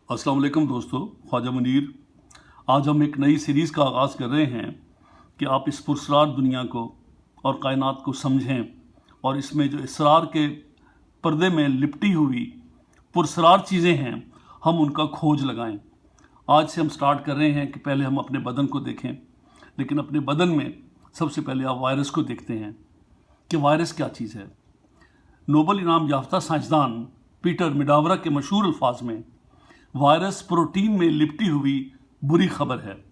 अस्सलाम वालेकुम दोस्तों, ख्वाजा मुनीर। आज हम एक नई सीरीज़ का आगाज़ कर रहे हैं कि आप इस पुरस्रार दुनिया को और कायनात को समझें और इसमें जो इसरार के पर्दे में लिपटी हुई पुरस्रार चीज़ें हैं हम उनका खोज लगाएं। आज से हम स्टार्ट कर रहे हैं कि पहले हम अपने बदन को देखें, लेकिन अपने बदन में सबसे पहले आप वायरस को देखते हैं कि वायरस क्या चीज़ है। नोबल इनाम याफ्ता साइंसदान पीटर मिडावरा के मशहूर अल्फाज में वायरस प्रोटीन में लिपटी हुई बुरी खबर है,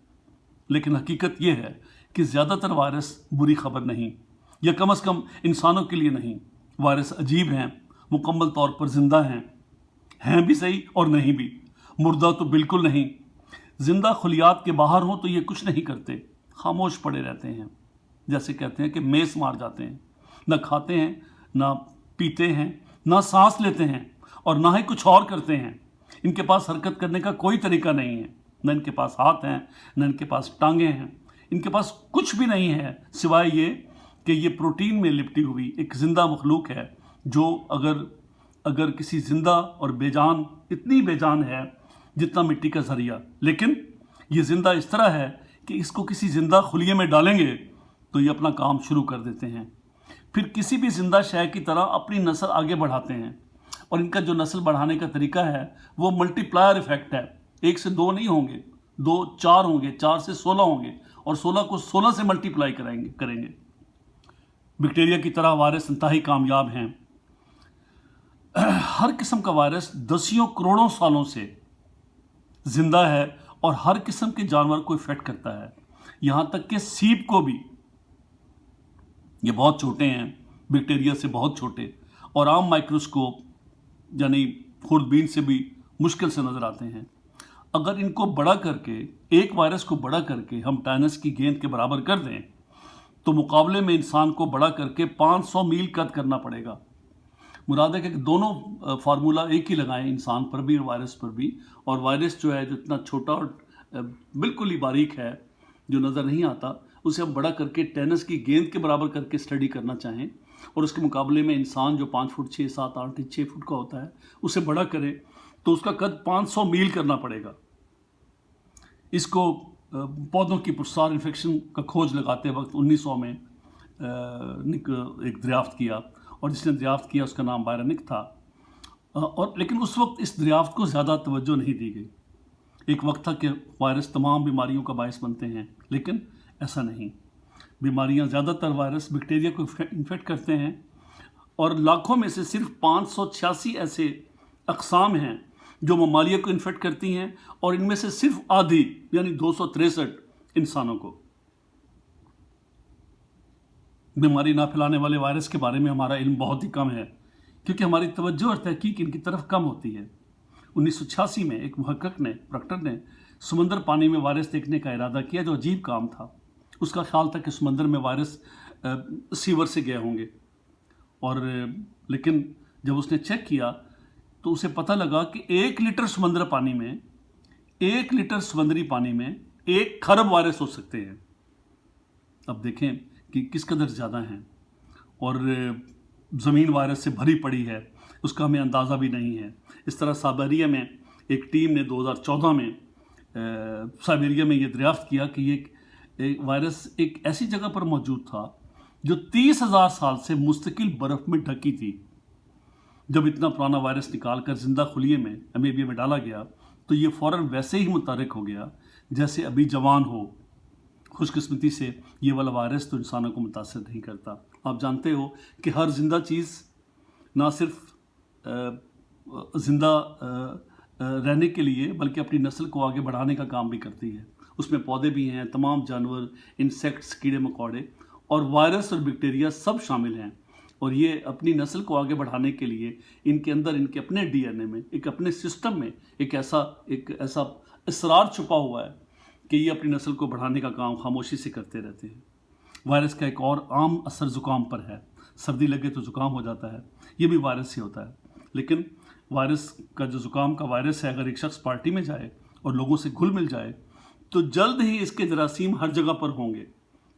लेकिन हकीकत यह है कि ज़्यादातर वायरस बुरी खबर नहीं, या कम से कम इंसानों के लिए नहीं। वायरस अजीब हैं, मुकम्मल तौर पर ज़िंदा हैं भी सही और नहीं भी। मुर्दा तो बिल्कुल नहीं। ज़िंदा खलियात के बाहर हों तो ये कुछ नहीं करते, खामोश पड़े रहते हैं। जैसे कहते हैं कि मेस मार जाते हैं, ना खाते हैं, ना पीते हैं, ना सांस लेते हैं और ना ही कुछ और करते हैं। इनके पास हरकत करने का कोई तरीका नहीं है, न इनके पास हाथ हैं, न इनके पास टांगें हैं। इनके पास कुछ भी नहीं है सिवाय ये कि ये प्रोटीन में लिपटी हुई एक ज़िंदा मखलूक है, जो अगर किसी ज़िंदा और बेजान, इतनी बेजान है जितना मिट्टी का ज़रिया। लेकिन ये ज़िंदा इस तरह है कि इसको किसी ज़िंदा खुलिये में डालेंगे तो ये अपना काम शुरू कर देते हैं। फिर किसी भी ज़िंदा शय की तरह अपनी नस्ल आगे बढ़ाते हैं, और इनका जो नस्ल बढ़ाने का तरीका है वो मल्टीप्लायर इफेक्ट है। 1 से 2 नहीं होंगे, 2 4 होंगे, 4 से 16 होंगे, और 16 को 16 से मल्टीप्लाई करेंगे। बैक्टीरिया की तरह वायरस इंतहाई कामयाब हैं। हर किस्म का वायरस दसियों करोड़ों सालों से जिंदा है और हर किस्म के जानवर को इफेक्ट करता है, यहाँ तक कि सीप को भी। ये बहुत छोटे हैं, बैक्टीरिया से बहुत छोटे, और आम माइक्रोस्कोप यानी खुर्दबीन से भी मुश्किल से नज़र आते हैं। अगर इनको बड़ा करके, एक वायरस को बड़ा करके हम टेनिस की गेंद के बराबर कर दें तो मुकाबले में इंसान को बड़ा करके 500 मील कद करना पड़ेगा। मुराद है कि दोनों फार्मूला एक ही लगाएं, इंसान पर भी और वायरस पर भी। और वायरस जो है, जो इतना छोटा और बिल्कुल ही बारीक है, जो नज़र नहीं आता, उसे हम बड़ा करके टेनिस की गेंद के बराबर करके स्टडी करना चाहें, और उसके मुकाबले में इंसान जो 5 फुट 6 7 8 6 फुट का होता है उसे बड़ा करे तो उसका कद 500 मील करना पड़ेगा। इसको पौधों की पुरस्रार इन्फेक्शन का खोज लगाते वक्त 1900 में एक दरियाफ्त किया, और जिसने दरियाफ्त किया उसका नाम बायरनिक था। और लेकिन उस वक्त इस दरियाफ्त को ज़्यादा तवज्जो नहीं दी गई। एक वक्त था कि वायरस तमाम बीमारियों का बायस बनते हैं, लेकिन ऐसा नहीं। बीमारियां, ज़्यादातर वायरस बैक्टीरिया को इन्फेक्ट करते हैं, और लाखों में से सिर्फ 586 ऐसे अक़साम हैं जो ममालिया को इन्फेक्ट करती हैं, और इनमें से सिर्फ आधी यानी 263 इंसानों को। बीमारी ना फैलाने वाले वायरस के बारे में हमारा इल्म बहुत ही कम है, क्योंकि हमारी तवज्जो और तहकीक इनकी तरफ कम होती है। 1986 में एक प्रॉक्टर ने समंदर पानी में वायरस देखने का इरादा किया, जो अजीब काम था। उसका ख्याल था कि समंदर में वायरस सीवर से गए होंगे, और लेकिन जब उसने चेक किया तो उसे पता लगा कि 1 लीटर समुद्री पानी में 1 खरब वायरस हो सकते हैं। अब देखें कि किस कदर ज़्यादा हैं, और ज़मीन वायरस से भरी पड़ी है, उसका हमें अंदाज़ा भी नहीं है। इस तरह साइबेरिया में एक टीम ने 2014 में साइबेरिया में ये दरियाफ्त किया कि ये वायरस एक ऐसी जगह पर मौजूद था जो 30,000 साल से मुस्तकिल बर्फ़ में ढकी थी। जब इतना पुराना वायरस निकाल कर जिंदा खुलिये में अमेबिया में डाला गया तो ये फ़ौरन वैसे ही मुतारिक हो गया जैसे अभी जवान हो। खुशकिस्मती से ये वाला वायरस तो इंसानों को मुतासर नहीं करता। आप जानते हो कि हर जिंदा चीज़ ना सिर्फ ज़िंदा रहने के लिए बल्कि अपनी नस्ल को आगे बढ़ाने का काम भी करती है। उसमें पौधे भी हैं, तमाम जानवर, इंसेक्ट्स, कीड़े मकोड़े और वायरस और बैक्टीरिया सब शामिल हैं। और ये अपनी नस्ल को आगे बढ़ाने के लिए इनके अंदर, इनके अपने डीएनए में, एक अपने सिस्टम में एक ऐसा इसरार छुपा हुआ है कि ये अपनी नस्ल को बढ़ाने का काम खामोशी से करते रहते हैं। वायरस का एक और आम असर ज़ुकाम पर है। सर्दी लगे तो ज़ुकाम हो जाता है, ये भी वायरस से होता है। लेकिन वायरस का जो ज़ुकाम का वायरस है, अगर एक शख्स पार्टी में जाए और लोगों से घुल मिल जाए तो जल्द ही इसके जरासीम हर जगह पर होंगे,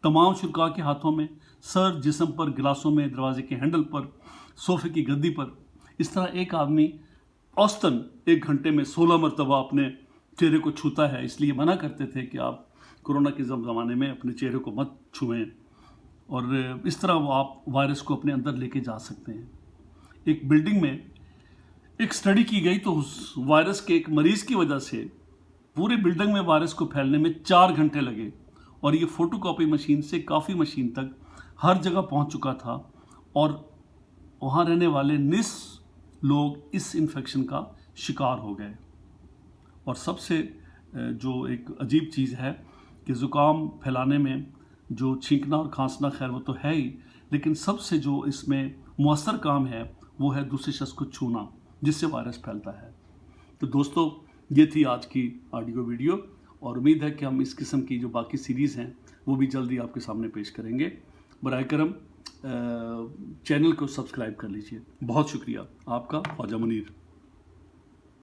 तमाम शुरा के हाथों में, सर, जिस्म पर, गिलासों में, दरवाजे के हैंडल पर, सोफे की गद्दी पर। इस तरह एक आदमी औसतन 1 घंटे में 16 मरतबा अपने चेहरे को छूता है। इसलिए मना करते थे कि आप कोरोना के ज़माने में अपने चेहरे को मत छुएं, और इस तरह वो आप वायरस को अपने अंदर लेके जा सकते हैं। एक बिल्डिंग में एक स्टडी की गई तो उस वायरस के एक मरीज़ की वजह से पूरे बिल्डिंग में वायरस को फैलने में 4 घंटे लगे, और ये फोटोकॉपी मशीन से काफ़ी मशीन तक हर जगह पहुंच चुका था, और वहाँ रहने वाले 19 लोग इस इन्फेक्शन का शिकार हो गए। और सबसे जो एक अजीब चीज़ है कि ज़ुकाम फैलाने में जो छींकना और खांसना, खैर वो तो है ही, लेकिन सबसे जो इसमें मुअस्सर काम है वो है दूसरे शख्स को छूना, जिससे वायरस फैलता है। तो दोस्तों, ये थी आज की ऑडियो वीडियो, और उम्मीद है कि हम इस किस्म की जो बाकी सीरीज़ हैं वो भी जल्दी आपके सामने पेश करेंगे। बराए करम चैनल को सब्सक्राइब कर लीजिए। बहुत शुक्रिया आपका, ख्वाजा मुनीर।